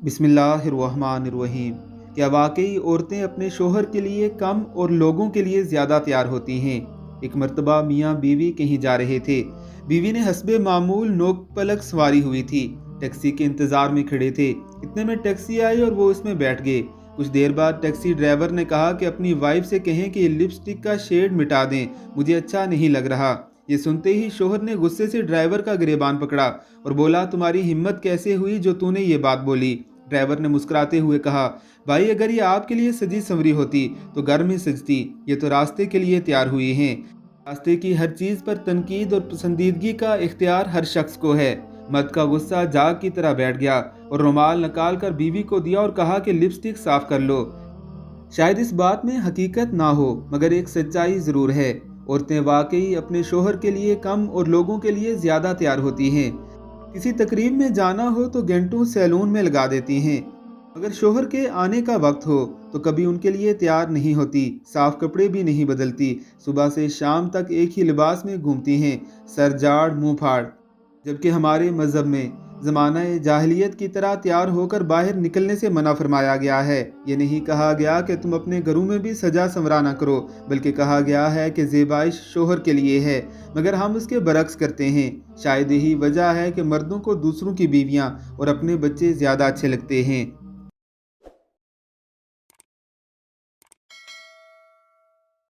बिस्मिल्लाहिर्रहमानिर्रहीम। क्या वाकई औरतें अपने शोहर के लिए कम और लोगों के लिए ज़्यादा तैयार होती हैं? एक मर्तबा मियाँ बीवी कहीं जा रहे थे। बीवी ने हस्बे मामूल नोक पलक सवारी हुई थी। टैक्सी के इंतज़ार में खड़े थे। इतने में टैक्सी आई और वो उसमें बैठ गए। कुछ देर बाद टैक्सी ड्राइवर ने कहा कि अपनी वाइफ से कहें कि लिपस्टिक का शेड मिटा दें, मुझे अच्छा नहीं लग रहा। ये सुनते ही शोहर ने गुस्से से ड्राइवर का गिरेबान पकड़ा और बोला, तुम्हारी हिम्मत कैसे हुई जो तूने ये बात बोली? ड्राइवर ने मुस्कुराते हुए कहा, भाई अगर ये आपके लिए सजी संवरी होती तो घर में सजती, ये तो रास्ते के लिए तैयार हुई हैं। रास्ते की हर चीज़ पर तनकीद और पसंदीदगी का इख्तियार हर शख्स को है। मर्द का गुस्सा जाग की तरह बैठ गया और रुमाल निकाल कर बीवी को दिया और कहा कि लिपस्टिक साफ कर लो। शायद इस बात में हकीकत ना हो, मगर एक सच्चाई ज़रूर है। औरतें वाकई अपने शोहर के लिए कम और लोगों के लिए ज़्यादा तैयार होती हैं। किसी तकरीब में जाना हो तो घंटों सैलून में लगा देती हैं, मगर शोहर के आने का वक्त हो तो कभी उनके लिए तैयार नहीं होती, साफ कपड़े भी नहीं बदलती, सुबह से शाम तक एक ही लिबास में घूमती हैं, सर जाड़ मुंह फाड़। जबकि हमारे मज़हब में ज़माना जाहिलियत की तरह तैयार होकर बाहर निकलने से मना फरमाया गया है। ये नहीं कहा गया कि तुम अपने घरों में भी सजा संवरा ना करो, बल्कि कहा गया है कि ज़ेबाइश शोहर के लिए है, मगर हम उसके बरक्स करते हैं। शायद यही वजह है कि मर्दों को दूसरों की बीवियां और अपने बच्चे ज़्यादा अच्छे लगते हैं।